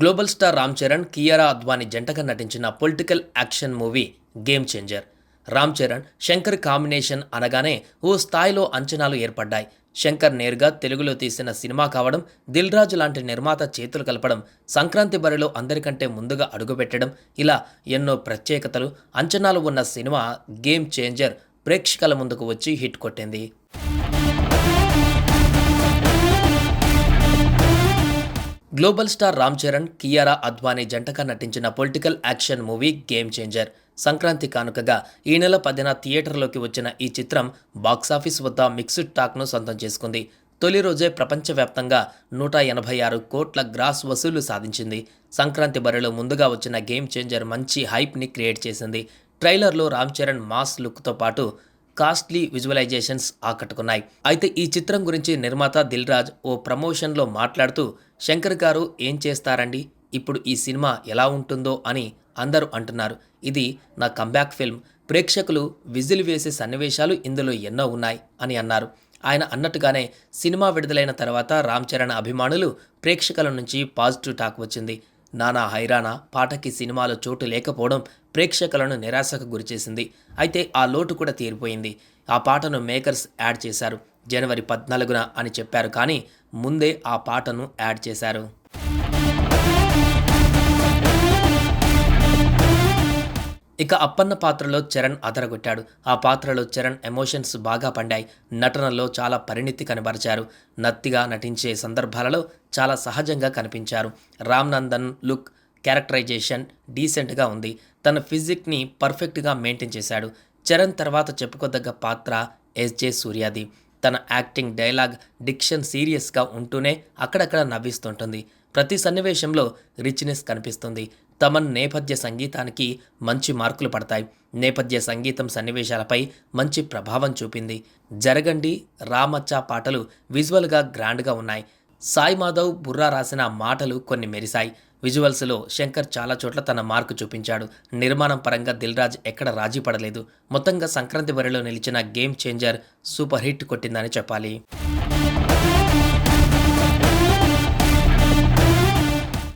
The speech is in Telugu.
గ్లోబల్ స్టార్ రామ్ చరణ్, కియారా అద్వానీ జంటగా నటించిన political action movie game changer. Ram Charan, Shankar combination అనగానే ఓ స్థాయిలో అంచనాలు ఏర్పడ్డాయి. శంకర్ నేరుగా తెలుగులో తీసిన సినిమా కావడం, దిల్ రాజు లాంటి నిర్మాత చేతులు కలపడం, సంక్రాంతి బరిలో అందరికంటే ముందుగా అడుగుపెట్టడం, ఇలా ఎన్నో ప్రత్యేకతలు, అంచనాలు ఉన్న సినిమా గేమ్ చేంజర్ ప్రేక్షకుల ముందుకు వచ్చి హిట్ కొట్టింది. గ్లోబల్ స్టార్ రామ్ చరణ్, కియారా అద్వానీ జంటగా నటించిన political action movie game changer. Sankranti కానుకగా ఈ నెల 10న థియేటర్లోకి వచ్చిన ఈ చిత్రం బాక్సాఫీస్ వద్ద మిక్స్డ్ టాక్ను సొంతం చేసుకుంది. తొలి రోజే ప్రపంచవ్యాప్తంగా 186 కోట్ల గ్రాస్ వసూళ్లు సాధించింది. సంక్రాంతి బరిలో ముందుగా వచ్చిన గేమ్ చేంజర్ మంచి హైప్ని క్రియేట్ చేసింది. ట్రైలర్లో రామ్ చరణ్ మాస్ లుక్తో పాటు కాస్ట్లీ విజువలైజేషన్స్ ఆకట్టుకున్నాయి. అయితే ఈ చిత్రం గురించి నిర్మాత దిల్ రాజు ఓ ప్రమోషన్లో మాట్లాడుతూ, శంకర్ గారు ఏం చేస్తారండి, ఇప్పుడు ఈ సినిమా ఎలా ఉంటుందో అని అందరూ అంటున్నారు. ఇది నా కంబ్యాక్ ఫిల్మ్. ప్రేక్షకులు విజిల్ వేసే సన్నివేశాలు ఇందులో ఎన్నో ఉన్నాయి అని అన్నారు. ఆయన అన్నట్టుగానే సినిమా విడుదలైన తర్వాత రామ్ చరణ్ అభిమానులు, ప్రేక్షకుల నుంచి పాజిటివ్ టాక్ వచ్చింది. నానా హైరానా పాటకి సినిమాలో చోటు లేకపోవడం ప్రేక్షకులను నిరాశకు గురిచేసింది. అయితే ఆ లోటు కూడా తీరిపోయింది. ఆ పాటను మేకర్స్ యాడ్ చేశారు. జనవరి 14న అని చెప్పారు, కానీ ముందే ఆ పాటను యాడ్ చేశారు. ఇక అప్పన్న పాత్రలో చరణ్ అదరగొట్టాడు. ఆ పాత్రలో చరణ్ ఎమోషన్స్ బాగా పండాయి. నటనలో చాలా పరిణితి కనబరిచారు. నత్తిగా నటించే సందర్భాలలో చాలా సహజంగా కనిపించారు. రామ్ నందన్ లుక్, క్యారెక్టరైజేషన్ డీసెంట్గా ఉంది. తన ఫిజిక్ని పర్ఫెక్ట్గా మెయింటైన్ చేశాడు. చరణ్ తర్వాత చెప్పుకోదగ్గ పాత్ర ఎస్జే సూర్యాది. తన యాక్టింగ్, డైలాగ్, డిక్షన్ సీరియస్గా ఉంటూనే అక్కడక్కడ నవ్విస్తుంటుంది. ప్రతి సన్నివేశంలో రిచ్నెస్ కనిపిస్తుంది. తమన్ నేపథ్య సంగీతానికి మంచి మార్కులు పడతాయి. నేపథ్య సంగీతం సన్నివేశాలపై మంచి ప్రభావం చూపింది. జరగండి, రామచ్చ పాటలు విజువల్గా గ్రాండ్గా ఉన్నాయి. సాయి మాధవ్, బుర్రా రాసిన మాటలు కొన్ని మెరిశాయి. విజువల్స్లో శంకర్ చాలా చోట్ల తన మార్కు చూపించాడు. నిర్మాణం పరంగా దిల్ రాజు ఎక్కడ రాజీ పడలేదు. మొత్తంగా సంక్రాంతి బరిలో నిలిచిన గేమ్ చేంజర్ సూపర్ హిట్ కొట్టిందని చెప్పాలి.